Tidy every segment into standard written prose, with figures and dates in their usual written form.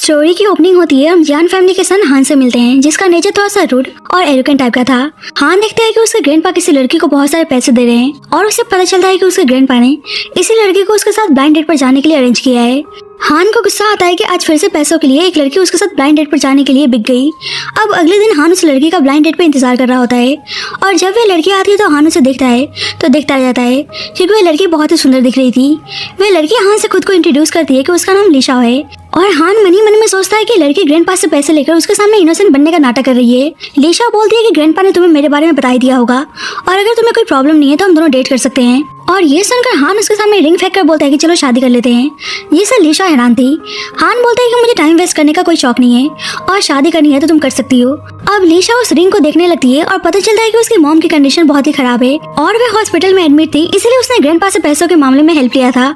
Story की opening होती है। हम जान फैमिली के सन हान से मिलते हैं, जिसका नेचर थोड़ा सा रूड और एरोगेंट टाइप का था। हान देखता है कि उसके ग्रैंडपा किसी लड़की को बहुत सारे पैसे दे रहे हैं और उसे पता चलता है कि उसके ग्रैंडपा ने इसी लड़की को उसके साथ ब्लाइंड डेट पर जाने के लिए अरेंज किया है। हान को गुस्सा आता है कि आज फिर से पैसों के लिए एक लड़की उसके साथ ब्लाइंड डेट पर जाने के लिए बिक गई। अब अगले दिन हान उस लड़की का ब्लाइंड डेट पर इंतजार कर रहा होता है और जब वह लड़की आती है तो हान उसे देखता है तो देखता रह जाता है, क्योंकि वह लड़की बहुत ही सुंदर दिख रही थी। वह लड़की हान से खुद को इंट्रोड्यूस करती है कि उसका नाम लिशा है और हान मन ही मन में सोचता है कि लड़की ग्रैंडपा से पैसे लेकर उसके सामने इनोसेंट बनने का नाटक कर रही है। लिशा बोलती है कि ग्रैंडपा ने तुम्हें मेरे बारे में बता ही दिया होगा और अगर तुम्हें कोई प्रॉब्लम नहीं है तो हम दोनों डेट कर सकते हैं। और ये सुनकर हान उसके सामने रिंग फेंक कर बोलता है कि चलो शादी कर लेते हैं। ये सब लिशा हैरान थी। हान बोलता है कि मुझे टाइम वेस्ट करने का कोई शौक नहीं है और शादी करनी है तो तुम कर सकती हो। अब लिशा उस रिंग को देखने लगती है और पता चलता है कि उसकी मॉम की कंडीशन बहुत ही खराब है और वे हॉस्पिटल में एडमिट थी, इसलिए उसने ग्रैंडपा से पैसों के मामले में हेल्प लिया था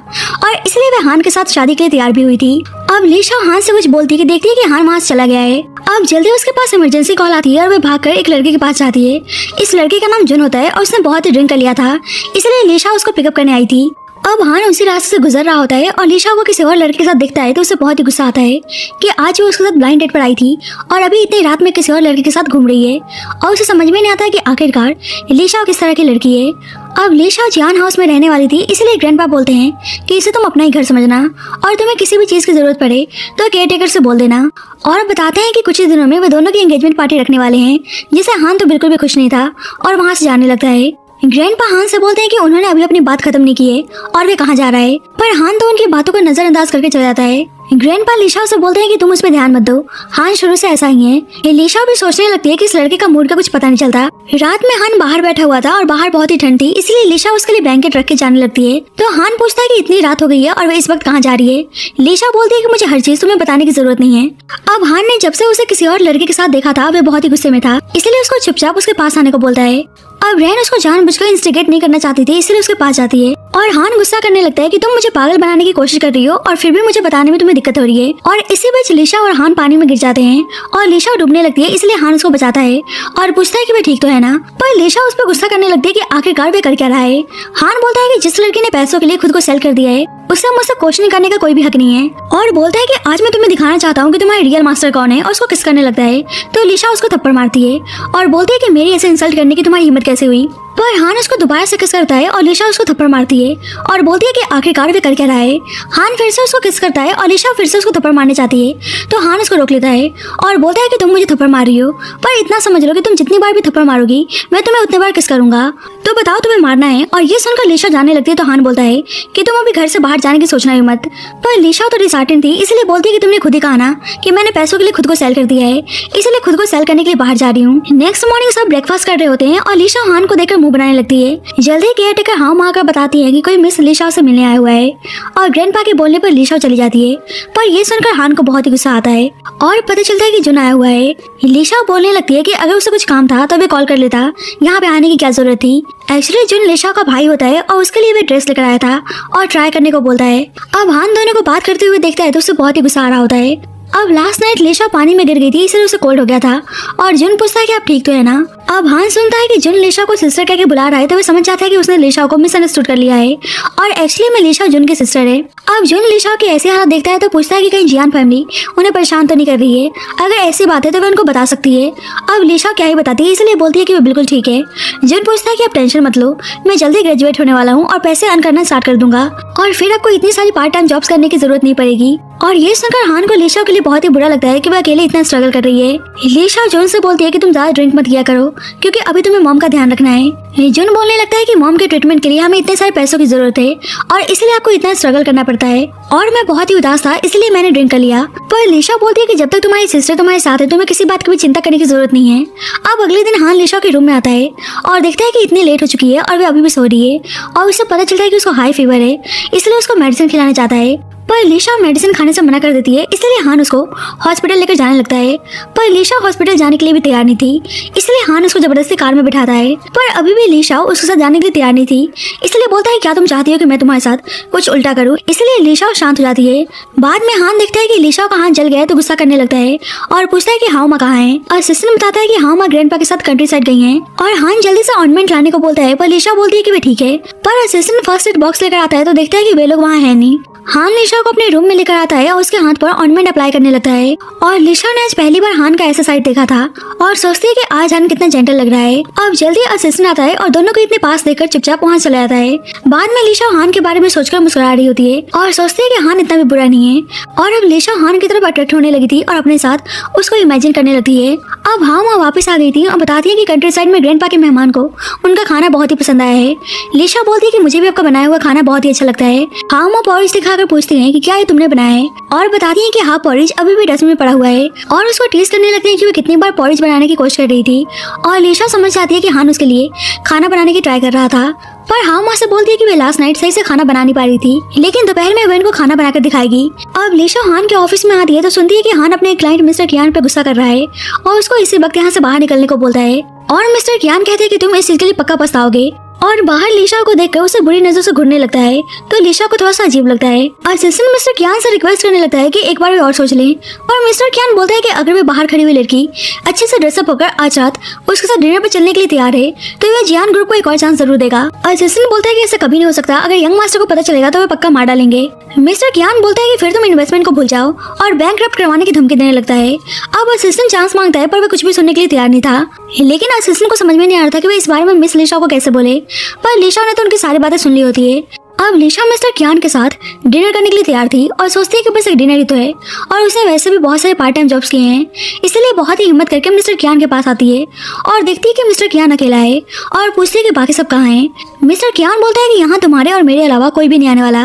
और इसलिए वे हान के साथ शादी के लिए तैयार भी हुई थी। अब लिशा हान से कुछ बोलती है कि देखती है कि हान वहां से चला गया है। अब जल्दी उसके पास इमरजेंसी कॉल आती है और वह भागकर एक लड़के के पास जाती है। इस लड़के का नाम जुन होता है और उसने बहुत ही ड्रिंक कर लिया था, इसलिए लिशा उसको पिकअप करने आई थी। अब हान उसी रास्ते से गुजर रहा होता है और लिशा को किसी और लड़के के साथ दिखता है तो उसे बहुत ही गुस्सा आता है कि आज वो उसके साथ ब्लाइंड डेट पर आई थी और अभी इतनी रात में किसी और लड़के के साथ घूम रही है और उसे समझ में नहीं आता है कि आखिरकार लिशा किस तरह की लड़की है। अब लिशा जियान हाउस में रहने वाली थी, इसलिए ग्रैंडपा बोलते हैं कि इसे तुम अपना ही घर समझना और तुम्हें किसी भी चीज की जरूरत पड़े तो केयर टेकर से बोल देना। और बताते हैं कि कुछ ही दिनों में वे दोनों की एंगेजमेंट पार्टी रखने वाले हैं, जिसे हान तो बिल्कुल भी खुश नहीं था और वहां से जाने लगता है। ग्रैंडपा हान से बोलते हैं कि उन्होंने अभी अपनी बात खत्म नहीं की है और वे कहाँ जा रहा है, पर हान तो उनकी बातों को नजरअंदाज करके चला जाता है। ग्रैंडपा लिशा से बोलते हैं कि तुम उस पर ध्यान मत दो, हान शुरू से ऐसा ही है। लिशा भी सोचने लगती है कि इस लड़के का मूड का कुछ पता नहीं चलता। रात में हान बाहर बैठा हुआ था और बाहर बहुत ही ठंड थी, इसलिए लिशा उसके लिए ब्लैंकेट रख के जाने लगती है। तो हान पूछता है कि इतनी रात हो गई है और वह इस वक्त कहाँ जा रही है। लिशा बोलती है कि मुझे हर चीज तुम्हें बताने की जरूरत नहीं है। अब हान ने जब से उसे किसी और लड़के के साथ देखा था वह बहुत ही गुस्से में था, इसलिए उसको चुपचाप उसके पास आने को बोलता है। अब रैन उसको जानबूझकर इंस्टिगेट नहीं करना चाहती थी, इसलिए उसके पास जाती है और हान गुस्सा करने लगता है कि तुम मुझे पागल बनाने की कोशिश कर रही हो और फिर भी मुझे बताने में तुम्हें दिक्कत हो रही है। और इसी बीच लिशा और हान पानी में गिर जाते हैं और लिशा डूबने लगती है, इसलिए हान उसको बचाता है और पूछता है कि वे ठीक तो है ना। पर लिशा उस पर गुस्सा करने लगती है कि आखिरकार वे कर क्या रहा है। हान बोलता है कि जिस लड़की ने पैसों के लिए खुद को सेल कर दिया है उसे मुझसे क्वेश्चन करने का कोई भी हक नहीं है और बोलता है कि आज मैं तुम्हें दिखाना चाहता हूँ कि तुम्हारा रियल मास्टर कौन है और उसको किस करने लगता है। तो लिशा उसको थप्पड़ मारती है और बोलती है कि मेरी ऐसे इंसल्ट करने की तुम्हारी हिम्मत कैसे हुई। पर हान उसको दोबारा से किस करता है और लिशा उसको थप्पड़ मारती है और बोलती है कि आखिरकार वे कर क्या रहा है। हान फिर से उसको किस करता है और लिशा फिर से उसको थप्पड़ मारने चाहती है, तो हान उसको रोक लेता है और बोलता है कि तुम मुझे थप्पड़ मार रही हो, पर इतना समझ लो कि तुम जितनी बार भी थप्पड़ मारोगी मैं तुम्हें उतनी बार किस करूंगा, तो बताओ तुम्हें मारना है। और ये सुनकर लिशा जाने लगती है तो हान बोलता है कि तुम अभी घर से बाहर जाने की सोचना ही मत। पर लिशा तो डिसहार्टेंड थी, इसलिए बोलती है कि तुमने खुद ही कहा ना कि मैंने पैसों के लिए खुद को सेल कर दिया है, इसलिए खुद को सेल करने के लिए बाहर जा रही हूँ। नेक्स्ट मॉर्निंग सब ब्रेकफास्ट कर रहे होते हैं और लिशा हान को देखकर मुंह बनाने लगती है। जल्दी केयर टेकर हाँ माँ कर बताती है कि कोई मिस लिशा से मिलने आया हुआ है और ग्रैंडपा के बोलने पर लिशा चली जाती है। पर ये सुनकर हान को बहुत ही गुस्सा आता है और पता चलता है कि जुन आया हुआ है। लिशा बोलने लगती है कि अगर उसे कुछ काम था तो वे कॉल कर लेता, यहाँ पे आने की क्या जरूरत थी। एक्चुअली जुन लिशा का भाई होता है और उसके लिए वे ड्रेस लेकर आया था और ट्राई करने को बोलता है। अब हान दोनों को बात करते हुए देखता है तो उसे बहुत ही गुस्सा आ रहा होता है। अब लास्ट नाइट लिशा पानी में गिर गई थी, इसलिए उसे कोल्ड हो गया था और जुन पूछता है कि आप ठीक तो है ना। अब हान सुनता है कि जुन लिशा को सिस्टर कह के बुला रहा है तो वह समझ जाता है कि उसने लिशा को मिसअंडरस्टूड कर लिया है और एक्चुअली में लिशा जुन की सिस्टर है। अब जुन लिशा की ऐसी हालत देखता है तो पूछता है कि कहीं जियान फैमिली उन्हें परेशान तो नहीं कर रही है, अगर ऐसी बात है तो वह उनको बता सकती है। अब लिशा क्या ही बताती है, इसलिए बोलती है कि वो बिल्कुल ठीक है। जुन पूछता है कि आप टेंशन मत लो, मैं जल्दी ग्रेजुएट होने वाला हूँ और पैसे अर्न करना स्टार्ट कर दूंगा और फिर आपको इतनी सारी पार्ट टाइम जॉब्स करने की जरूरत नहीं पड़ेगी। और ये सुनकर हान को लिशा के लिए बहुत ही बुरा लगता है कि वह अकेले इतना स्ट्रगल कर रही है। लिशा जुन से बोलती है कि तुम ज्यादा ड्रिंक मत किया करो क्योंकि अभी तुम्हें मॉम का ध्यान रखना है। जुन बोलने लगता है कि मॉम के ट्रीटमेंट के लिए हमें इतने सारे पैसों की जरूरत है और इसलिए आपको इतना स्ट्रगल करना पड़ता है और मैं बहुत ही उदास था इसलिए मैंने ड्रिंक कर लिया। पर लिशा बोलती है कि जब तक तुम्हारी सिस्टर तुम्हारे साथ है तुम्हें किसी बात की भी चिंता करने की जरूरत नहीं है। अब अगले दिन हान लिशा के रूम में आता है और देखता है कि इतनी लेट हो चुकी है और वे अभी भी सो रही है और उसे पता चलता है कि उसको हाई फीवर है, इसलिए उसको मेडिसिन खिलाना चाहता है। पर लिशा मेडिसिन खाने से मना कर देती है, इसलिए हान उसको हॉस्पिटल लेकर जाने लगता है। पर लिशा हॉस्पिटल जाने के लिए भी तैयार नहीं थी, इसलिए हान उसको जबरदस्ती कार में बिठाता है। पर अभी भी लिशा उसके साथ जाने के लिए तैयार नहीं थी, इसलिए बोलता है क्या तुम चाहती हो कि मैं तुम्हारे साथ कुछ उल्टा करूं, इसलिए लिशा शांत हो जाती है। बाद में हान देखता है कि लिशा का हाथ जल गया है तो गुस्सा करने लगता है और पूछता है कि हाउ माँ कहाँ है। असिस्टेंट बताता है कि हाउ माँ ग्रैंडपा के साथ कंट्री साइड गई हैं और हान जल्दी से ऑर्नामेंट लाने को बोलता है, पर लिशा बोलती है कि वे ठीक है। पर असिस्टेंट फर्स्ट एड बॉक्स लेकर आता है तो देखता है कि वे लोग वहाँ है नहीं। हान लिशा को अपने रूम में लेकर आता है और उसके हाथ पर ऑइंटमेंट अप्लाई करने लगता है। और लिशा ने आज पहली बार हान का ऐसा साइड देखा था और सोचती है कि आज हान कितना जेंटल लग रहा है। अब जल्दी असिस्टेंट आता है और दोनों को इतने पास देखकर चुपचाप वहाँ चला जाता है। बाद में लिशा हान के बारे में सोचकर मुस्कुरा रही होती है और सोचती है कि हान इतना भी बुरा नहीं है। और अब लिशा हान की तरफ अट्रैक्ट होने लगी थी और अपने साथ उसको इमेजिन करने लगती है। अब हाँ वहाँ वापस आ गई थी और बताती है कि कंट्री साइड में ग्रैंडपा के मेहमान को उनका खाना बहुत ही पसंद आया है। लिशा बोलती है कि मुझे भी आपका बनाया हुआ खाना बहुत ही अच्छा लगता है। हाँ वो पॉरिज दिखाकर पूछती हैं कि क्या ये तुमने बनाया है और बताती हैं कि हाँ पॉरिज अभी भी डस्टबिन में पड़ा हुआ है। और उसको टेस्ट करने लगते हैं कि वो कितनी बार पॉरिज बनाने की कोशिश कर रही थी। और लिशा समझ जाती है कि हान उसके लिए खाना बनाने की ट्राई कर रहा था। पर हाँ माँ से बोलती है कि वे लास्ट नाइट सही से खाना बना नहीं पा रही थी, लेकिन दोपहर में वे इनको खाना बनाकर दिखाएगी। अब लिशा हान के ऑफिस में आती है तो सुनती है कि हान अपने क्लाइंट मिस्टर कियान पर गुस्सा कर रहा है और उसको इसी वक्त यहाँ से बाहर निकलने को बोलता है। और मिस्टर कियान कहते हैं कि तुम इस चीज के लिए पक्का पछताओगे। और बाहर लिशा को देखकर उसे बुरी नजर से घूरने लगता है तो लिशा को थोड़ा सा अजीब लगता है। असिस्टेंट मिस्टर कियान से रिक्वेस्ट करने लगता है कि एक बार वे और सोच लें। और मिस्टर कियान बोलता है कि अगर वे बाहर खड़ी हुई लड़की अच्छे से ड्रेसअप होकर आज रात उसके साथ डिनर पर चलने के लिए तैयार है तो वे जियान ग्रुप को एक और चांस जरूर देगा। असिस्टेंट बोलता है कि ऐसा कभी नहीं हो सकता, अगर यंग मास्टर को पता चलेगा तो वे पक्का मार डालेंगे। मिस्टर कियान बोलता है कि फिर तुम इन्वेस्टमेंट को भूल जाओ और बैंकक्रप्ट करवाने की धमकी देने लगता है। अब असिस्टेंट चांस मांगता है पर वे कुछ भी सुनने के लिए तैयार नहीं था, लेकिन असिस्टेंट को समझ में नहीं आ रहा था कि वे इस बारे में मिस लिशा को कैसे बोले। पर लिशा ने तो उनकी सारी बातें सुन ली होती है। अब लिशा मिस्टर कियान के साथ डिनर करने के लिए तैयार थी और सोचती है कि बस एक डिनर ही तो है और उसने वैसे भी बहुत सारे पार्ट टाइम जॉब्स किए हैं, इसलिए बहुत ही हिम्मत करके मिस्टर कियान के पास आती है और देखती है कि मिस्टर कियान अकेला है और पूछती है कि बाकी सब कहाँ हैं। मिस्टर कियान बोलता है कि यहाँ तुम्हारे और मेरे अलावा कोई भी नहीं आने वाला।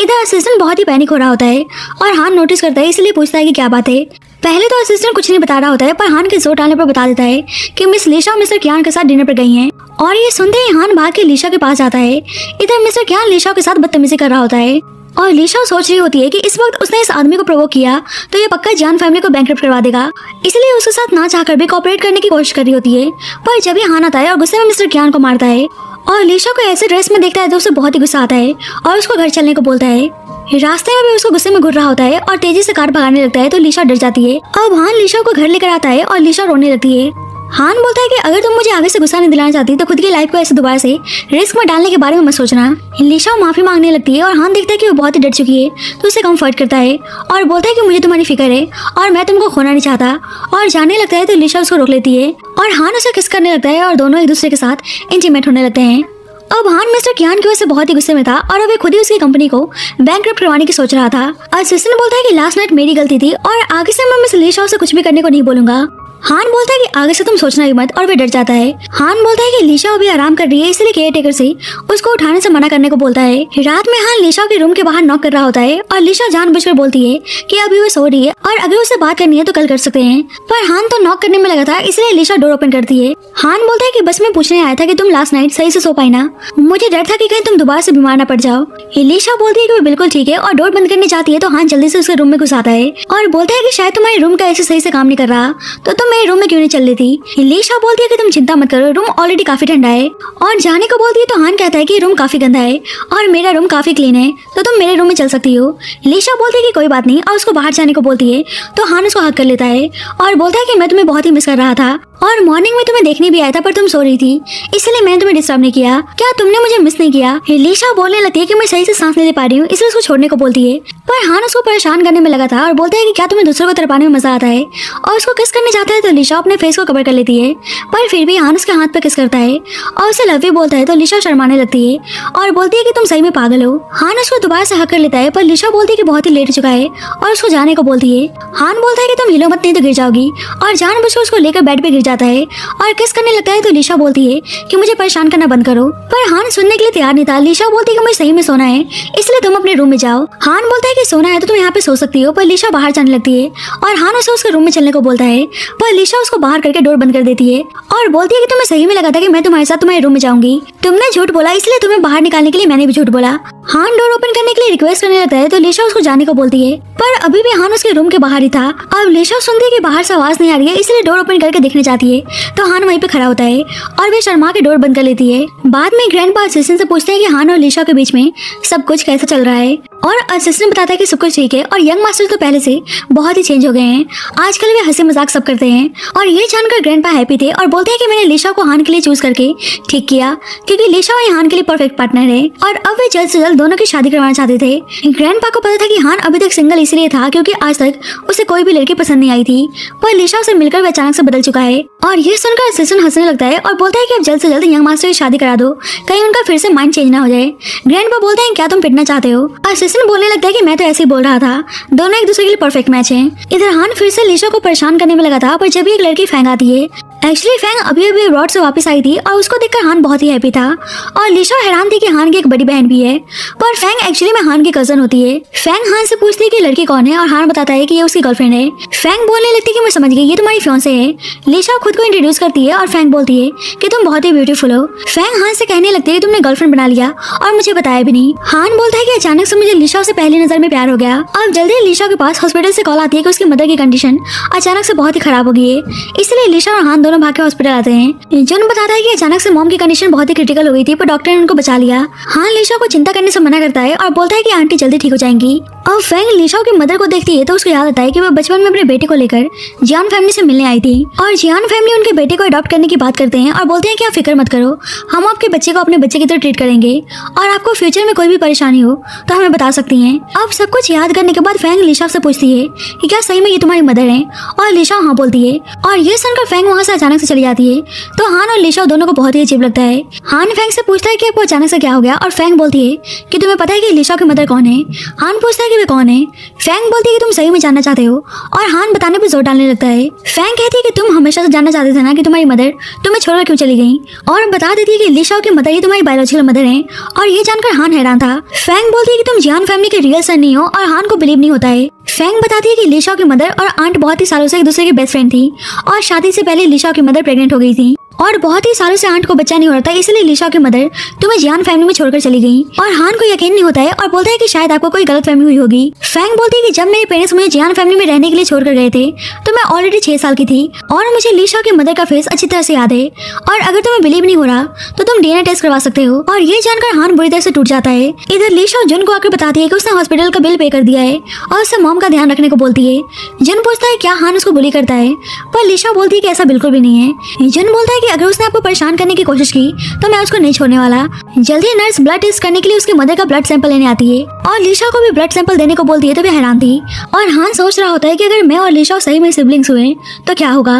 इधर असिस्टेंट बहुत ही पैनिक हो रहा होता है और हान नोटिस करता है, इसलिए पूछता है कि क्या बात है। पहले तो असिस्टेंट कुछ नहीं बता रहा होता है पर हान के जोर डालने पर बता देता है कि मिस लिशा और मिस्टर कियान के साथ डिनर पर गई हैं। और ये सुनते ही हान भाग के लिशा के पास जाता है। इधर मिस्टर कियान लिशा के साथ बदतमीजी कर रहा होता है और लिशा सोच रही होती है कि इस वक्त उसने इस आदमी को प्रोवोक किया तो ये पक्का जियान फैमिली को बैंकक्रप्ट करवा देगा, इसलिए उसके साथ ना चाहकर भी कोऑपरेट करने की कोशिश कर रही होती है। पर जब ये हान आता है और गुस्से में मिस्टर कियान को मारता है और लिशा को ऐसे ड्रेस में देखता है तो उसे बहुत ही गुस्सा आता है और उसको घर चलने को बोलता है। रास्ते में भी उसको गुस्से में घूर रहा होता है और तेजी से कार भगाने लगता है तो लिशा डर जाती है। अब हान लिशा को घर लेकर आता है और लिशा रोने लगती है। हान बोलता है कि अगर तुम मुझे आगे से गुस्सा नहीं दिलाना चाहती तो खुद की लाइफ को ऐसे दोबारा से रिस्क में डालने के बारे में मत सोचना। लिशा माफी मांगने लगती है और हान देखता है कि वो बहुत ही डर चुकी है तो उसे कंफर्ट करता है और बोलता है कि मुझे तुम्हारी फिक्र है और मैं तुमको खोना नहीं चाहता। और जाने लगता है तो लिशा उसको रोक लेती है और हान उसे किस करने लगता है और दोनों एक दूसरे के साथ इंटीमेट होने लगते हैं। अब हान मिस्टर कियान की वजह से बहुत ही गुस्से में था और अब खुद ही उसकी कंपनी को बैंकक्रप्ट करवाने की सोच रहा था। असिस्टेंट बोलता है कि लास्ट नाइट मेरी गलती थी और आगे से मैं मिस लिशा से कुछ भी करने को नहीं बोलूंगा। हान बोलता है कि आगे से तुम सोचना ही मत और वे डर जाता है। हान बोलता है कि लिशा अभी आराम कर रही है इसलिए केयर टेकर से उसको उठाने से मना करने को बोलता है। रात में हान लिशा के रूम के बाहर नॉक कर रहा होता है और लिशा जानबूझकर बोलती है कि अभी वो सो रही है और अगर उसे बात करनी है तो कल कर सकते हैं। पर हान तो नॉक करने में लगा था इसलिए लिशा डोर ओपन करती है। हान बोलता है कि बस मैं पूछने आया था कि तुम लास्ट नाइट सही से सो पाई ना, मुझे डर था कि कहीं तुम दोबारा से बीमार ना पड़ जाओ। लिशा बोलती है कि वो बिल्कुल ठीक है और डोर बंद करने जाती है तो हान जल्दी से उसके रूम में घुस आता है और बोलता है कि शायद तुम्हारे रूम का ऐसे सही से काम नहीं कर रहा तो तुम मेरे रूम में क्यों नहीं चल रही थी। लिशा बोलती है कि तुम चिंता मत करो, रूम ऑलरेडी काफी ठंडा है। और जाने को बोलती है तो हान कहता है कि रूम काफी गंदा है और मेरा रूम काफी क्लीन है तो तुम मेरे रूम में चल सकती हो। लिशा बोलती है कि कोई बात नहीं और उसको बाहर जाने को बोलती है तो हान उसको हक कर लेता है और बोलता है कि मैं तुम्हें बहुत ही मिस कर रहा था और मॉर्निंग में तुम्हें देखने भी आया था पर तुम सो रही थी इसलिए मैंने तुम्हें डिस्टर्ब नहीं किया। क्या तुमने मुझे मिस नहीं किया? लिशा बोलने लगती है कि मैं सही से सांस नहीं ले पा रही हूँ इसलिए उसको छोड़ने को बोलती है। पर हान उसको परेशान करने में लगा था और बोलता है कि क्या तुम्हें दूसरों को तड़पाने में मजा आता है और उसको किस करने जाता है तो लिशा अपने फेस को कवर कर लेती है पर फिर भी हान उसके हाथ पर किस करता है और उसे लव यू बोलता है तो लिशा शर्माने लगती है और बोलती है कि तुम सही में पागल हो। हान उसको दोबारा से हक कर लेता है पर लिशा बोलती है कि बहुत ही लेट हो चुका है और उसको जाने को बोलती है। हान बोलता है कि तुम हिलो मत नहीं तो गिर जाओगी और जानबूझकर उसको लेकर बेड पे गिर जाता है और किस करने लगता है तो लिशा बोलती है कि मुझे परेशान करना बंद करो। पर हान सुनने के लिए तैयार नहीं था। लिशा बोलती है कि मुझे सही में सोना है इसलिए तुम अपने रूम में जाओ। हान बोलता है कि सोना है तो तुम यहाँ पे सो सकती हो पर लिशा बाहर जाने लगती है और हान उसे उसके रूम में चलने को बोलता है पर लिशा उसको बाहर करके डोर बंद कर देती है और बोलती है कि तुम्हें सही में लगा था कि मैं तुम्हारे साथ तुम्हारे रूम में जाऊंगी, तुमने झूठ बोला इसलिए तुम्हें बाहर निकालने के लिए मैंने भी झूठ बोला। हान डोर ओपन करने के लिए रिक्वेस्ट करने लगता है तो लिशा उसको जाने को बोलती है पर अभी भी हान उसके रूम के बाहर ही था। अब लिशा सुनती है कि बाहर से आवाज नहीं आ रही है इसलिए डोर ओपन करके देखने जाती है तो हान वहीं पे खड़ा होता है और वे शर्मा के डोर बंद कर लेती है। बाद में ग्रैंडपा असिस्टेंट से पूछते हैं कि हान और लिशा के बीच में सब कुछ कैसा चल रहा है और असिस्टेंट बताता है कि सब कुछ ठीक है और यंग मास्टर तो पहले से बहुत ही चेंज हो गए हैं। आजकल वे हंसी मजाक सब करते हैं और ये जानकर ग्रैंडपा हैप्पी थे और बोलते हैं कि मैंने लिशा को हान के लिए चूज करके ठीक किया, क्योंकि लिशा और हान के लिए परफेक्ट पार्टनर है और अब वे जल्द से जल्द दोनों की शादी करवाना चाहते थे। ग्रैंडपा को पता था कि हान अभी तक सिंगल इसलिए था क्योंकि आज तक उसे कोई भी लड़की पसंद नहीं आई थी, पर लिशा से मिलकर वह अचानक से बदल चुका है। और ये सुनकर असिस्टेंट हंसने लगता है और बोलता है कि अब जल्द से जल्द यंग मास्टर की शादी करा दो, कहीं उनका फिर से माइंड चेंज ना हो जाए। ग्रैंडपा बोलते हैं क्या तुम पिटना चाहते हो? असिस्टेंट बोलने लगता है कि मैं तो ऐसे ही बोल रहा था, दोनों एक दूसरे के लिए परफेक्ट मैच हैं। इधर हान फिर से लिशा को परेशान करने में लगा था, पर जब एक लड़की फैंग आती है, एक्चुअली फैंग अभी अभी रॉड से वापस आई थी और उसको देखकर हान बहुत ही हैप्पी था और लिशा हैरान थी कि हान की एक बड़ी बहन भी है, पर फैंग एक्चुअली में हान की कजन होती है। फैंग हान से पूछती है कि लड़की कौन है और हान बताता है कि ये उसकी गर्लफ्रेंड है। फैंग बोलने लगती है कि मैं समझ गई, ये तुम्हारी फियांसे है। लिशा खुद को इंट्रोड्यूस करती है और फैंग बोलती है कि तुम बहुत ही ब्यूटीफुल हो। फैंग हान से कहने लगती है कि तुमने गर्लफ्रेंड बना लिया और मुझे बताया भी नहीं। हान बोलता है कि अचानक से मुझे लिशा से पहली नजर में प्यार हो गया। अब जल्दी लिशा के पास हॉस्पिटल से कॉल आती है कि उसकी मदर की कंडीशन अचानक से बहुत ही खराब हो गई है, इसलिए लिशा और हान दोनों भाग के हॉस्पिटल आते हैं। जन बताता है कि अचानक से मॉम की कंडीशन बहुत ही क्रिटिकल हो गई थी, पर डॉक्टर ने उनको बचा लिया। हान लिशा को चिंता करने से मना करता है और बोलता है कि आंटी जल्दी ठीक हो जाएंगी। अब फैंग लिशा की मदर को देखती है तो उसको याद आता है कि वह बचपन में अपने बेटे को लेकर जियान फैमिली से मिलने आई थी और जियान फैमिली उनके बेटे को अडॉप्ट करने की बात करते हैं और बोलते हैं कि आप फिक्र मत करो, हम आपके बच्चे को अपने बच्चे की तरह ट्रीट करेंगे और आपको फ्यूचर में कोई भी परेशानी हो तो हमें बता सकती हैं। अब सब कुछ याद करने के बाद फैंग लिशा से पूछती है कि क्या सही में ये तुम्हारी मदर है, और लिशा हाँ बोलती है और ये सुनकर फैंग वहाँ से अचानक से चली जाती है। तो हान और लिशा दोनों को बहुत ही अजीब लगता है। हान फैंग से पूछता है कि आपको अचानक से क्या हो गया और फैंग बोलती है कि तुम्हें पता है कि लिशा की मदर कौन है। हान पूछता है कि वे कौन है। फैंग बोलती है कि तुम सही में जानना चाहते हो और हान बताने पर जोर डालने लगता है। फैंग कहती है कि तुम हमेशा से जानना चाहते थे ना कि तुम्हारी मदर तुम्हें छोड़कर क्यों चली गई, और बता देती है कि लिशा की मदर ही तुम्हारी बायोलॉजिकल मदर है। और ये जानकर हान हैरान था। फैंग बोलती है कि तुम जियान फैमिली के रियल सन नहीं हो और हान को बिलीव नहीं होता है। फैंग बताती है कि लिशा की मदर और आंट बहुत ही सालों से एक दूसरे की बेस्ट फ्रेंड थी और शादी से पहले लिशा की मदर प्रेग्नेंट हो गई थी और बहुत ही सालों से आंट को बच्चा नहीं हो रहा था, इसलिए लिशा की मदर तुम्हें जियान फैमिली में छोड़कर चली गई। और हान को यकीन नहीं होता है और बोलता है कि शायद आपको कोई गलतफहमी हुई होगी। फैंग बोलती है कि जब मेरे पेरेंट्स मुझे जियान फैमिली में रहने के लिए छोड़कर गए थे तो मैं ऑलरेडी 6 साल की थी और मुझे लिशा की मदर का फेस अच्छी तरह से याद है, और अगर तुम्हें बिलीव नहीं हो रहा तो तुम डीएनए टेस्ट करवा सकते हो। और ये जानकर हान बुरी तरह से टूट जाता है। इधर लिशा जुन को आकर बताती है कि उसने हॉस्पिटल का बिल पे कर दिया है और उससे मॉम का ध्यान रखने को बोलती है। जुन पूछता है क्या हान उसको बुली करता है, पर लिशा बोलती है कि ऐसा बिल्कुल भी नहीं है। जुन बोलता है कि अगर उसने आपको परेशान करने की कोशिश की तो मैं उसको नहीं छोड़ने वाला। जल्दी नर्स ब्लड टेस्ट करने के लिए उसकी मदर का ब्लड सैंपल लेने आती है और लिशा को भी ब्लड सैंपल देने को बोलती है तो वे हैरान थी। और हान सोच रहा होता है कि अगर मैं और लिशा सही में सिबलिंग्स हुए तो क्या होगा।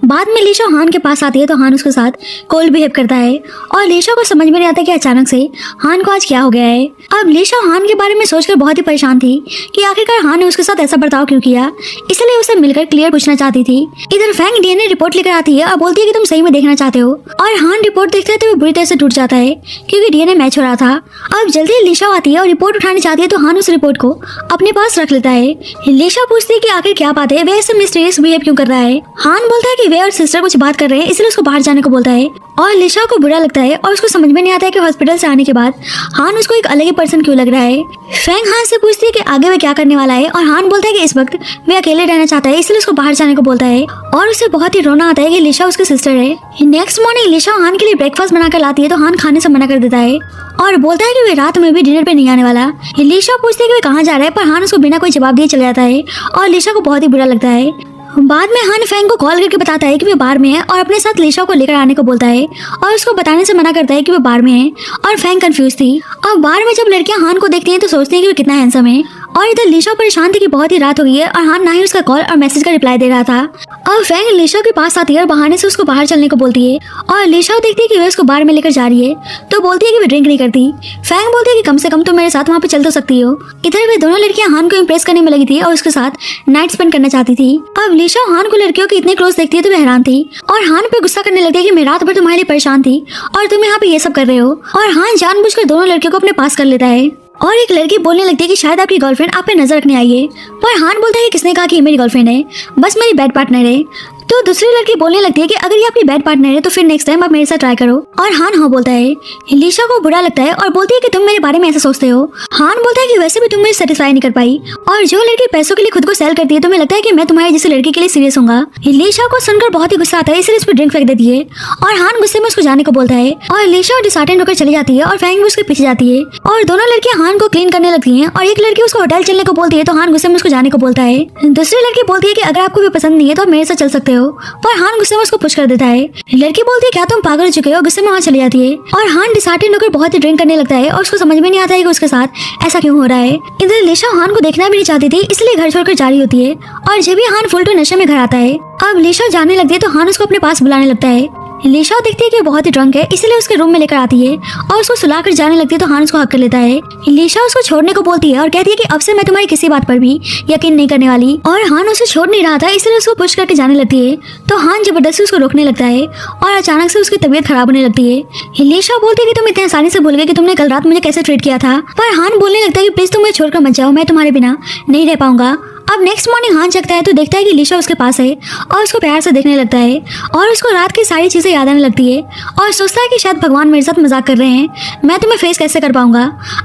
बाद में लिशा हान के पास आती है तो हान उसके साथ कोल्ड बिहेव करता है और लिशा को समझ में नहीं आता कि अचानक से हान को आज क्या हो गया है। अब लिशा हान के बारे में सोचकर बहुत ही परेशान थी कि आखिरकार हान ने उसके साथ ऐसा बर्ताव क्यों किया, इसलिए उसे मिलकर क्लियर पूछना चाहती थी। इधर फैंग डीएनए रिपोर्ट लेकर आती है और बोलती है कि तुम सही में देखना चाहते हो, और हान रिपोर्ट देखते हैं तो वो बुरी तरह से टूट जाता है क्योंकि डीएनए मैच हो रहा था। अब जल्दी लिशा आती है और रिपोर्ट उठाने चाहती है तो हान उस रिपोर्ट को अपने पास रख लेता है। लिशा पूछती है कि आखिर क्या बात है, वह ऐसे मिस्टीरियस बिहेव क्यों कर रहा है। हान बोलता है कि वे और सिस्टर कुछ बात कर रहे हैं इसलिए उसको बाहर जाने को बोलता है और लिशा को बुरा लगता है और उसको समझ में नहीं आता है कि हॉस्पिटल से आने के बाद हान उसको एक अलग ही पर्सन क्यों लग रहा है। फैंग हान से पूछती है कि आगे वे क्या करने वाला है और हान बोलता है कि इस वक्त वे अकेले रहना चाहता है इसलिए उसको बाहर जाने को बोलता है और उसे बहुत ही रोना आता है कि लिशा उसकी सिस्टर है। नेक्स्ट मॉर्निंग लिशा हान के लिए ब्रेकफास्ट बनाकर लाती है तो हान खाने से मना कर देता है और बोलता है कि वे रात में भी डिनर पे नहीं आने वाला। लिशा पूछती है कि वे कहाँ जा रहा है, पर हान उसको बिना कोई जवाब दिए चला जाता है और लिशा को बहुत ही बुरा लगता है। बाद में हान फैंग को कॉल करके बताता है कि वे बार में है और अपने साथ लिशा को लेकर आने को बोलता है और उसको बताने से मना करता है कि वे बार में है, और फैंग कंफ्यूज थी। और बार में जब लड़कियां हान को देखती हैं तो सोचती हैं कि वे कितना हैंडसम है, और इधर लिशा परेशान थी कि बहुत ही रात हो गई है और हान ना ही उसका कॉल और मैसेज का रिप्लाई दे रहा था। अब फैंग लिशा के पास आती है और बहाने से उसको बाहर चलने को बोलती है और लिशा देखती है कि वे उसको बार में लेकर जा रही है तो बोलती है कि वे ड्रिंक नहीं करती। फैंग बोलती है कि कम से कम तुम मेरे साथ वहाँ पे चल तो सकती हो। इधर वे दोनों लड़कियां हान को इम्प्रेस करने में लगी थी और उसके साथ नाइट स्पेंड करना चाहती थी। अब लिशा हान को लड़कियों के इतने क्लोज देखती है तो वे हैरान थी और हान पे गुस्सा करने लगती है कि मैं रात भर तुम्हारे लिए परेशान थी और तुम यहाँ पे ये सब कर रहे हो, और हान जानबूझकर दोनों लड़कियों को अपने पास कर लेता है। और एक लड़की बोलने लगती है कि शायद आपकी गर्लफ्रेंड आप पे नजर रखने आई है, पर हान बोलता है कि किसने कहा कि ये मेरी गर्लफ्रेंड है, बस मेरी बेड पार्टनर है। तो दूसरी लड़की बोलने लगती है कि अगर ये आपकी बैड पार्टनर है तो फिर नेक्स्ट टाइम आप मेरे साथ ट्राई करो। और हान हाँ बोलता है। लीशा को बुरा लगता है और बोलती है कि तुम मेरे बारे में ऐसा सोचते हो। हान बोलता है कि वैसे भी तुम मुझे सेटिस्फाई नहीं कर पाई, और जो लड़की पैसों के लिए खुद को सेल करती है तुम्हें लगता है कि मैं तुम्हारी जैसी लड़की के लिए सीरियस हूँगा। लीशा को सुनकर बहुत ही गुस्सा आता है, इसलिए उस पर ड्रिंक फेंक देती है और हान गुस्से में उसको जाने को बोलता है। और लीशा डिसहार्टेंड होकर चली जाती है और फैंग भी उसके पीछे जाती है और दोनों लड़कियां हान को क्लीन करने लगती हैं और एक लड़की उसको होटल चलने को बोलती है तो हान गुस्से में उसको जाने को बोलता है। दूसरी लड़की बोलती है कि अगर आपको भी पसंद नहीं है तो आप मेरे साथ चल सकते हो, पर हान गुस्से में उसको पुश कर देता है। लड़की बोलती है क्या तुम पागल हो चुके हो, गुस्से में वहाँ चली जाती है और हान डिसहार्टेंड होकर बहुत ही ड्रिंक करने लगता है और उसको समझ में नहीं आता है कि उसके साथ ऐसा क्यों हो रहा है। इधर लीशा हान को देखना भी नहीं चाहती थी, इसलिए घर छोड़कर जा रही होती है और जब भी हान फुल टू नशे में घर आता है अब लीशा जाने लगती है तो हान उसको अपने पास बुलाने लगता है। लीशा देखती है कि बहुत ही ड्रंक है, इसलिए उसके रूम में लेकर आती है और उसको सुलाकर जाने लगती है तो हान उसको हक कर लेता है। लीशा उसको छोड़ने को बोलती है और कहती है कि अब से मैं तुम्हारी किसी बात पर भी यकीन नहीं करने वाली, और हान उसे छोड़ नहीं रहा था इसलिए उसको पुश करके जाने लगती है तो हान जबरदस्ती उसको रोकने लगता है और अचानक से उसकी तबीयत खराब होने लगती है। लीशा बोलती है कि तुम इतने आसानी से भूल गए कि तुमने कल रात मुझे कैसे ट्रीट किया था, पर हान बोलने लगता है कि प्लीज तुम मुझे छोड़कर मत जाओ, मैं तुम्हारे बिना नहीं रह पाऊंगा। अब नेक्स्ट मॉर्निंग हान जगता है तो देखता है कि लीशा उसके पास है और उसको प्यार से देखने लगता है और उसको रात की सारी चीजें याद आने लगती है और सोचता है कि शायद भगवान मेरे साथ मजाक कर रहे हैं, मैं तुम्हें फेस कैसे कर पाऊंगा।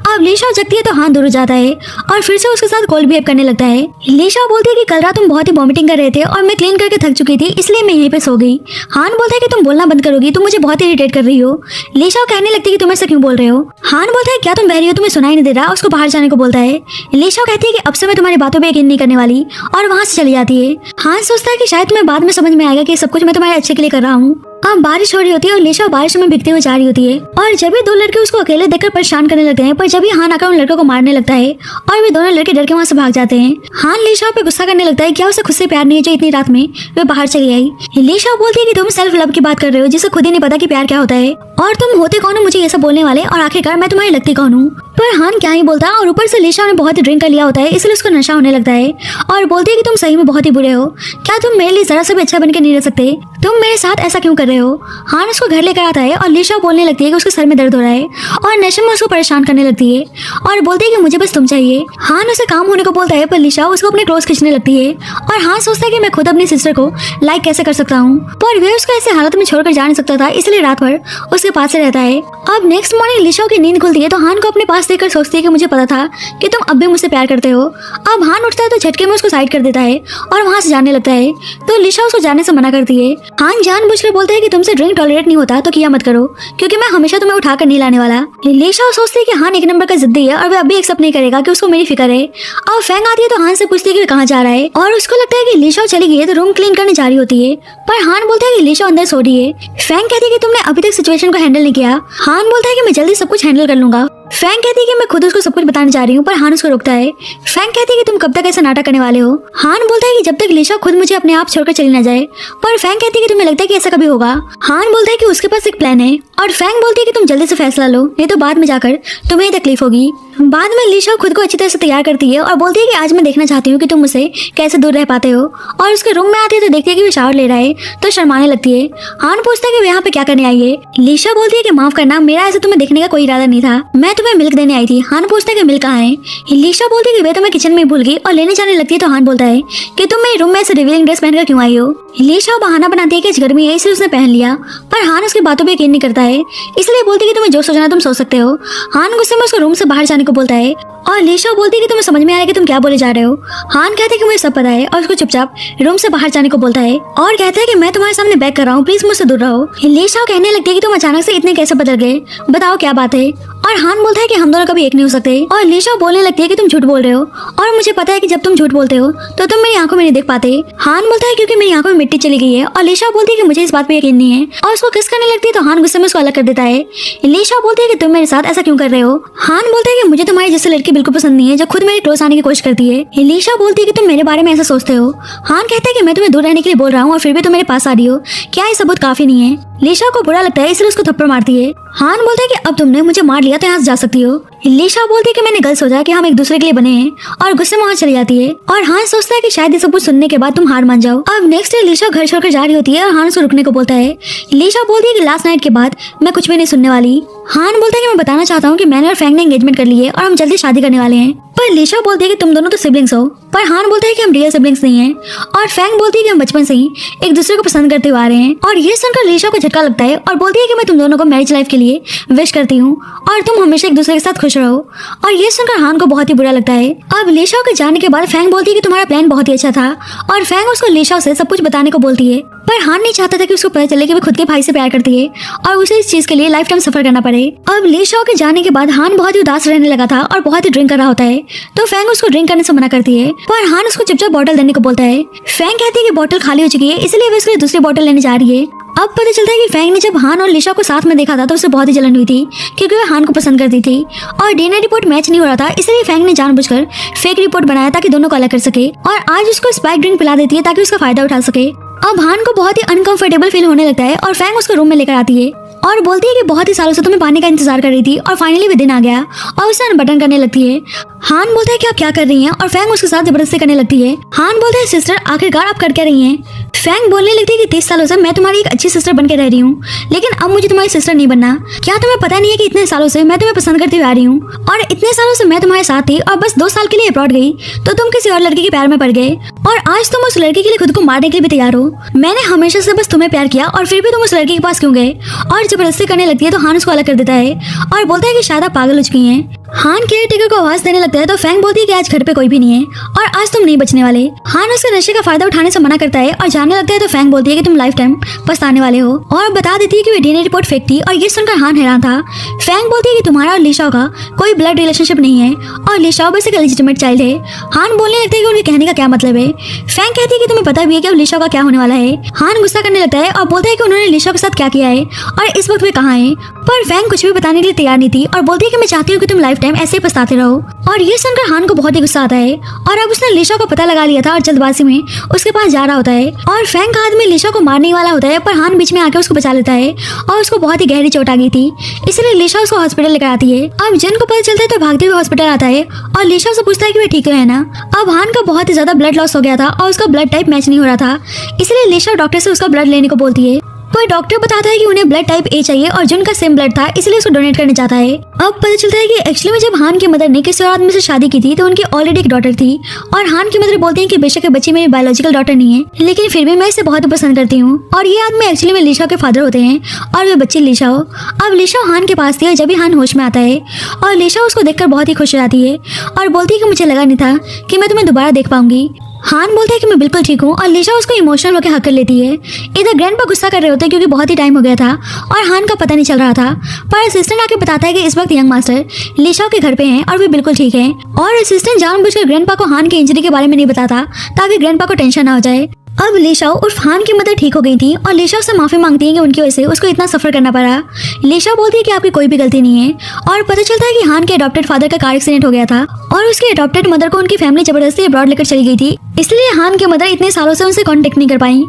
अब लीशा जगती है तो हान दूर हो जाता है और फिर से उसके साथ कोल्ड बिहेव करने लगता है। लीशा बोलती है कि कल रात तुम बहुत ही वॉमिटिंग कर रहे थे और मैं क्लीन करके थक चुकी थी इसलिए मैं यहीं पे सो गई। हान बोलता है कि तुम बोलना बंद करोगी, तुम मुझे बहुत इरिटेट कर रही हो। लीशा कहने लगती है कि तुम ऐसा क्यों बोल रहे हो। हान बोलता है क्या तुम बह रही हो, तुम्हें सुनाई नहीं दे रहा, उसको बाहर जाने को बोलता है। लीशा कहती है कि अब से मैं तुम्हारी बातों पर यकीन नहीं करने वाली और वहाँ से चली जाती है। हान सोचता है कि शायद तुम्हें बाद में समझ में आएगा कि सब कुछ मैं तुम्हारे अच्छे के लिए कर रहा हूँ। अब बारिश हो रही होती है और लीशा बारिश में भीगते हुए जा रही होती है और जब भी दो लड़के उसको अकेले देखकर परेशान करने लगते हैं, पर जब भी हान आकर उन लड़कों को मारने लगता है और वे दोनों लड़के डर के वहाँ से भाग जाते हैं। हान लीशा पे गुस्सा करने लगता है, क्या उसे खुद से प्यार नहीं है जो इतनी रात में वे बाहर चली आई। लीशा बोलती है कि तुम सेल्फ लव की बात कर रहे हो जिसे खुद ही नहीं पता कि प्यार क्या होता है, और तुम होते कौन हो मुझे ये सब बोलने वाले, और आखिरकार मैं तुम्हारी लगती कौन हूँ। पर हान क्या ही बोलता और ऊपर से लीशा ने बहुत ही ड्रिंक कर लिया होता है इसलिए उसको नशा होने लगता है और बोलती है कि तुम सही में बहुत ही बुरे हो, क्या तुम मेरे लिए जरा से भी अच्छा बनकर नहीं रह सकते, तुम मेरे साथ ऐसा क्यों कर रहे हो। हान उसको घर लेकर आता है और लीशा बोलने लगती है कि उसके सर में दर्द हो रहा है और नशे में उसको परेशान करने लगती है और बोलती है कि मुझे बस तुम चाहिए। हान उसे काम होने को बोलता है पर लीशा उसको अपने क्लोज खींचने लगती है और हान सोचता है कि मैं खुद अपनी सिस्टर को लाइक कैसे कर सकता हूँ, पर वे उसको ऐसे हालत में छोड़कर जा नहीं सकता था इसलिए रात भर उसके पास से रहता है। अब नेक्स्ट मॉर्निंग लीशा की नींद खुलती है तो हान को अपने पास देखकर सोचती है कि मुझे पता था कि तुम अब भी मुझसे प्यार करते हो। अब हान उठता है तो झटके में उसको साइड कर देता है और वहाँ से जाने लगता है तो लीशा उसको जाने से मना करती है। हान जानबूझकर बोलता है कि तुमसे ड्रिंक टॉलरेट नहीं होता तो किया मत करो क्योंकि मैं हमेशा तुम्हें उठाकर नहीं लाने वाला। लीशा सोचती है कि हान एक नंबर का जिद्दी है और वह अभी एक्सेप्ट नहीं करेगा कि उसको मेरी फिक्र है। अब फैंग आती है तो हान से पूछती है कि वह कहाँ जा रहा है और उसको लगता है कि लीशा चली गई है तो रूम क्लीन करने जा रही होती है, पर हान बोलता है कि लीशा अंदर सो रही है। फैंग कहती है कि तुमने अभी तक सिचुएशन को हैंडल नहीं किया। हान बोलता है कि मैं जल्दी सब कुछ हैंडल कर लूंगा। फैंग कहती है कि मैं खुद उसको सब कुछ बताने जा रही हूँ, पर हान उसको रोकता है। फैंग कहती है कि तुम कब तक ऐसा नाटक करने वाले हो। हान बोलता है कि जब तक लीशा खुद मुझे अपने आप छोड़कर चली ना जाए, पर फैंग कहती है कि तुम्हें लगता है कि ऐसा कभी होगा। हान बोलता है कि उसके पास एक प्लान है और फैंग बोलती है कि तुम जल्दी से फैसला लो नहीं तो बाद में जाकर तुम्हें तकलीफ होगी। बाद में लीशा खुद को अच्छी तरह से तैयार करती है और बोलती है कि आज मैं देखना चाहती हूँ कि तुम मुझसे कैसे दूर रह पाते हो, और उसके रूम में आती है तो देखती है कि वो शावर ले रहा है तो शर्माने लगती है। हान पूछता है कि वो यहाँ पे क्या करने आई है। लीशा बोलती है कि माफ करना, मेरा ऐसे तुम्हें देखने का कोई इरादा नहीं था, मैं तुम्हें मिल्क देने आई थी। हान पूछता है कि मिल्क कहाँ है। लीशा बोलती है कि वे तुम्हें किचन में भूल गई और लेने जाने लगती है तो हान बोलता है कि तुम मेरे रूम में ऐसे रिवीलिंग ड्रेस पहनकर क्यों आई हो। लीशा बहाना बनाती है कि गर्मी है इसलिए उसने पहन लिया, पर हान उसकी बातों पे यकीन नहीं करता है इसलिए बोलती है कि तुम्हें जो सोचना तुम सोच सकते हो। हान गुस्से में उसको रूम से बाहर जाने को बोलता है और लीशा बोलती है कि तुम्हें समझ में आ रहा है कि तुम क्या बोले जा रहे हो। हान कहते हैं कि मुझे सब पता है और उसको चुपचाप रूम से बाहर जाने को बोलता है और कहता है कि मैं तुम्हारे सामने बैक कर रहा हूँ, प्लीज मुझसे दूर रहो। लीशा कहने लगती है कि तुम अचानक से इतने कैसे बदल गए, बताओ क्या बात है। और हान बोलता है कि हम दोनों कभी एक नहीं हो सकते, और लीशा बोलने लगती है कि तुम झूठ बोल रहे हो और मुझे पता है कि जब तुम झूठ बोलते हो तो तुम मेरी आंखों में नहीं देख पाते। हान बोलता है क्योंकि मेरी आंखों में मिट्टी चली गई है, और लीशा बोलती है कि मुझे इस बात पे यकीन नहीं है और उसको किस करने लगती है तो हान गुस्से में उसको अलग कर देता है। लीशा बोलती है कि तुम मेरे साथ ऐसा क्यों कर रहे हो। हान बोलता है कि मुझे तुम्हारी जैसी लड़की बिल्कुल पसंद नहीं है जो खुद मेरे क्लोज आने की कोशिश करती है। लीशा बोलती है कि तुम मेरे बारे में ऐसा सोचते हो। हान कहता है कि मैं तुम्हें दूर रहने के लिए बोल रहा हूँ और फिर भी तुम मेरे पास आ रही हो, क्या ये सबूत काफी नहीं है। लीशा को बुरा लगता है इसलिए उसको थप्पड़ मारती है। हान बोलता है कि अब तुमने मुझे मार लिया तो यहाँ से जा सकती हो। लीशा बोलती है कि मैंने गलत सोचा कि हम एक दूसरे के लिए बने हैं और गुस्से में वहाँ चली जाती है। और हान सोचता है कि शायद ये सब कुछ सुनने के बाद तुम हार मान जाओ। अब नेक्स्ट डे लीशा घर छोड़कर जा रही होती है और हान उसको रुकने को बोलता है। लीशा बोलती है कि लास्ट नाइट के बाद मैं कुछ भी नहीं सुनने वाली। हान बोलता है कि मैं बताना चाहता हूँ कि मैंने और फैंग ने एंगेजमेंट कर ली है और हम जल्दी शादी करने वाले हैं। पर लीशा बोलती है कि तुम दोनों तो सिबलिंग्स हो, पर हान बोलता है कि हम रियल सिबलिंग्स नहीं हैं। और फैंग बोलती है कि हम बचपन से ही एक दूसरे को पसंद करते हुए आ रहे हैं। और ये सुनकर लीशा को झटका लगता है और बोलती है कि मैं तुम दोनों को मैरिज लाइफ के लिए विश करती हूँ और तुम हमेशा एक दूसरे के साथ खुश रहो। और ये सुनकर हान को बहुत ही बुरा लगता है। अब लीशा के जाने के बाद फैंग बोलती है कि तुम्हारा प्लान बहुत ही अच्छा था और फैंग उसको लीशा से सब कुछ बताने को बोलती है। पर हान नहीं चाहता था कि उसको पता चले कि वो खुद के भाई से प्यार करती है और उसे इस चीज के लिए लाइफ टाइम सफर करना पड़े। अब लीशा के जाने के बाद हान बहुत ही उदास रहने लगा था और बहुत ही ड्रिंक कर रहा होता है। तो फैंग उसको ड्रिंक करने से मना करती है, पर हान उसको चुपचाप बोतल देने को बोलता है। फैंग कहती है कि बोतल खाली हो चुकी है, इसलिए वो उसके लिए दूसरी बोतल लेने जा रही है। अब पता चलता है कि फैंग ने जब हान और लीशा को साथ में देखा था तो उसे बहुत ही जलन हुई थी क्योंकि वह हान को पसंद करती थी और डीएनए रिपोर्ट मैच नहीं हो रहा था, इसलिए फैंग ने जानबूझकर फेक रिपोर्ट बनाया ताकि दोनों को अलग कर सके। और आज उसको स्पाइक ड्रिंक पिला देती है ताकि उसका फायदा उठा सके। अब हान को बहुत ही अनकंफर्टेबल फील होने लगता है और फैंग उसको रूम में लेकर आती है और बोलती है कि बहुत ही सालों से तुम्हें पाने का इंतजार कर रही थी और फाइनली वो दिन आ गया और उसे अनबटन करने लगती है। हान बोलता है कि आप क्या कर रही हैं और फैंग उसके साथ जबरदस्ती करने लगती है। हान बोलता है सिस्टर आखिरकार आप कर क्या रही हैं। फैंग बोलने लगती है कि 30 सालों से मैं तुम्हारी एक अच्छी सिस्टर बन के रह रही हूँ, लेकिन अब मुझे तुम्हारी सिस्टर नहीं बनना। क्या तुम्हें पता नहीं है कि इतने सालों से मैं तुम्हें पसंद करती हुई आ रही हूँ और इतने सालों से मैं तुम्हारे साथ थी और बस 2 साल के लिए अब्रॉड गई तो तुम किसी और लड़के के प्यार में पड़ गए और आज तुम उस लड़के के लिए खुद को मारने के लिए भी तैयार हो। मैंने हमेशा से बस तुम्हें प्यार किया और फिर भी तुम उस लड़के के पास क्यों गए। और जबरदस्ती करने लगती है तो हान उसको अलग कर देता है और बोलता है कि शायद आप पागल हो चुकी हैं। हान केयर टेकर को आवाज देने लगता है तो फैंग बोलती है कि आज घर पे कोई भी नहीं है और आज तुम नहीं बचने वाले। हान उसके नशे का फायदा उठाने से मना करता है और जाने लगता है तो फैंग बोलती है कि तुम लाइफ टाइम पछताने वाले हो और बता देती है कि वे डीएनए रिपोर्ट फेक थी। और ये सुनकर हान हैरान था। फैंग बोलती है कि तुम्हारा और लीशा का कोई ब्लड रिलेशनशिप नहीं है और लीशा बस एक लेजिटिमेट चाइल्ड है। हान बोलने लगता है कि उनके कहने का क्या मतलब है। फैंग कहती है कि तुम्हें पता भी है कि अब लीशा का क्या होने वाला है। हान गुस्सा करने लगता है और बोलता है कि उन्होंने लीशा के साथ क्या किया है और इस वक्त वे कहाँ है। पर फैंग कुछ भी बताने के लिए तैयार नहीं थी और बोलती है कि मैं चाहती हूँ कि तुम लाइफ टाइम ऐसे ही पछताते रहो। और ये सुनकर हान को बहुत ही गुस्सा आता है और अब उसने लीशा को पता लगा लिया था और जल्दबाजी में उसके पास जा रहा होता है और फैंग का आदमी लीशा को मारने वाला होता है, पर हान बीच में आकर उसको बचा लेता है और उसको बहुत ही गहरी चोट आ गई थी, इसलिए लीशा उसको हॉस्पिटल लेकर आती है। अब जिन को पता चलता है तो भागते हुए हॉस्पिटल आता है और लीशा से पूछता है कि वे ठीक है ना। अब हान का बहुत ही ज्यादा ब्लड लॉस हो गया था और उसका ब्लड टाइप मैच नहीं हो रहा था, इसलिए लीशा डॉक्टर से उसका ब्लड लेने को बोलती है। पर डॉक्टर बताता है कि उन्हें ब्लड टाइप ए चाहिए और जिन का सेम ब्लड था इसलिए उसको डोनेट करने चाहता है। अब पता चलता है कि एक्चुअली में जब हान की मदर ने किसी और आदमी से शादी की थी तो उनकी ऑलरेडी एक डॉटर थी और हान की मदर बोलती है कि बेशक ये बच्ची मेरी बायोलॉजिकल डॉटर नहीं है, लेकिन फिर भी मैं इसे बहुत पसंद करती हूँ। और ये आदमी एक्चुअली में लीशा के फादर होते हैं और वे बच्ची लीशा हो। अब लीशा हान के पास थी और जब भी हान होश में आता है और लीशा उसको देखकर बहुत ही खुश हो जाती है और बोलती है कि मुझे लगा नहीं था कि मैं तुम्हें दोबारा देख पाऊंगी। हान बोलता है कि मैं बिल्कुल ठीक हूँ और लीशा उसको इमोशनल होकर हक कर लेती है। इधर ग्रैंडपा गुस्सा कर रहे होते हैं क्योंकि बहुत ही टाइम हो गया था और हान का पता नहीं चल रहा था, पर असिस्टेंट आके बताता है कि इस वक्त यंग मास्टर लीशा के घर पे हैं और वे बिल्कुल ठीक हैं। और असिस्टेंट जानबूझकर ग्रैंडपा को हान की इंजरी के बारे में नहीं बताता ताकि ग्रैंडपा को टेंशन ना हो जाए। अब लीशा उर्फ हान की मदर ठीक हो गई थी और लीशा से माफी मांगती है कि उनकी वजह से उसको इतना सफर करना पड़ा। लीशा बोलती है कि आपकी कोई भी गलती नहीं है और पता चलता है कि हान के अडॉप्टेड फादर का कार एक्सीडेंट हो गया था और उसके अडॉप्टेड मदर को उनकी फैमिली जबरदस्ती अब्रॉड लेकर चली गई थी, इसलिए हान की मदर इतने सालों से उनसे कांटेक्ट नहीं कर पाई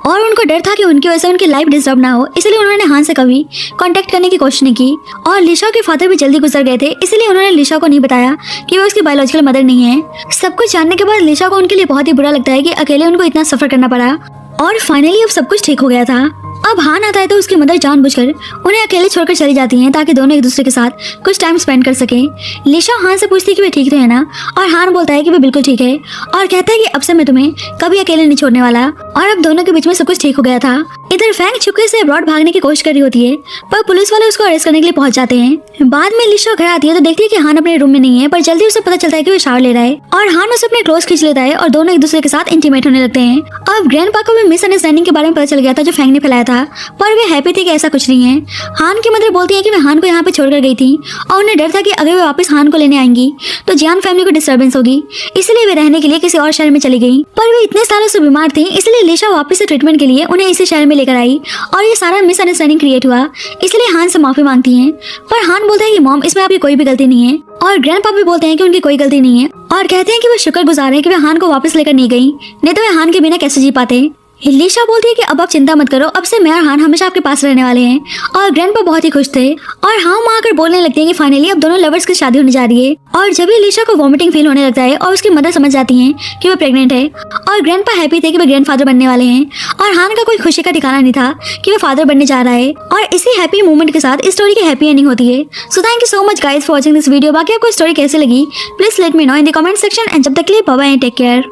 और उनको डर था कि उनकी वजह से उनकी लाइफ डिस्टर्ब ना हो, इसलिए उन्होंने हान से कभी कांटेक्ट करने की कोशिश नहीं की। और लीशा के फादर भी जल्दी गुजर गए थे, इसलिए उन्होंने लीशा को नहीं बताया कि वो उसकी बायोलॉजिकल मदर नहीं है। सब कुछ जानने के बाद लीशा को उनके लिए बहुत ही बुरा लगता है कि अकेले उनको इतना सफर करना पड़ा और फाइनली अब सब कुछ ठीक हो गया था। अब हान आता है तो उसकी मदर जानबूझकर उन्हें अकेले छोड़कर चली जाती हैं ताकि दोनों एक दूसरे के साथ कुछ टाइम स्पेंड कर सकें। लीशा हान से पूछती है कि वे ठीक तो है ना और हान बोलता है कि वे बिल्कुल ठीक है और कहता है कि अब से मैं तुम्हें कभी अकेले नहीं छोड़ने वाला। और अब दोनों के बीच में सब कुछ ठीक हो गया था। इधर फैंग छुपके से अब्रॉड भागने की कोशिश कर रही होती है, पर पुलिस वाले उसको अरेस्ट करने के लिए पहुंच जाते हैं। बाद में लीशा घर आती है तो देखती है कि हान अपने रूम में नहीं है, पर जल्दी उसे पता चलता है कि वो शावर ले रहा है और हान उसे अपने क्लोज खींच लेता है और दोनों एक दूसरे के साथ इंटीमेट होने लगते हैं। अब ग्रैंडपा को भी मिसअंडरस्टैंडिंग के बारे में पता चल गया था जो फैंग ने फैलाया था, पर वे हैप्पी थे कि ऐसा कुछ नहीं है। हान की मदर बोलती है कि वे हान को यहाँ पे छोड़कर गई थी और उन्हें डर था कि अगर वे वापस हान को लेने आएंगी तो जियान फैमिली को डिस्टर्बेंस होगी, इसलिए वे रहने के लिए किसी और शहर में चली गई। पर वे इतने सालों से बीमार थी, इसलिए लीशा वापस से ट्रीटमेंट के लिए उन्हें इसी शहर में लेकर आई और ये सारा मिसअंडरस्टैंडिंग क्रिएट हुआ, इसलिए हान से माफी मांगती हैं। पर हान बोलता है कि मॉम इसमें आपकी कोई भी गलती नहीं है और ग्रैंडपा भी बोलते हैं कि उनकी कोई गलती नहीं है और कहते हैं कि वो शुक्रगुजार हैं कि वे हान को वापस लेकर नहीं गई, नहीं तो वे हान के बिना कैसे जी पाते। लिशा बोलती है कि अब आप चिंता मत करो, अब से मैं और हान हमेशा आपके पास रहने वाले हैं। और ग्रैंडपा बहुत ही खुश थे और हाँ वहाँ आकर बोलने लगते हैं कि फाइनली अब दोनों लवर्स की शादी होने जा रही है। और जब ही लिशा को वॉमिटिंग फील होने लगता है और उसकी मदर समझ जाती है कि वो प्रेग्नेंट है और ग्रैंडपा हैप्पी थे कि वो ग्रैंडफादर बनने वाले हैं। और हान का कोई खुशी का ठिकाना नहीं था कि वो फादर बनने जा रहा है। और इसी हैप्पी मोमेंट के साथ इस स्टोरी की हैप्पी एंडिंग होती है। So thank you so much guys for watching this video. बाकी आपको स्टोरी कैसे लगी please let me know in the comment section and जब तक के लिए bye bye and take care.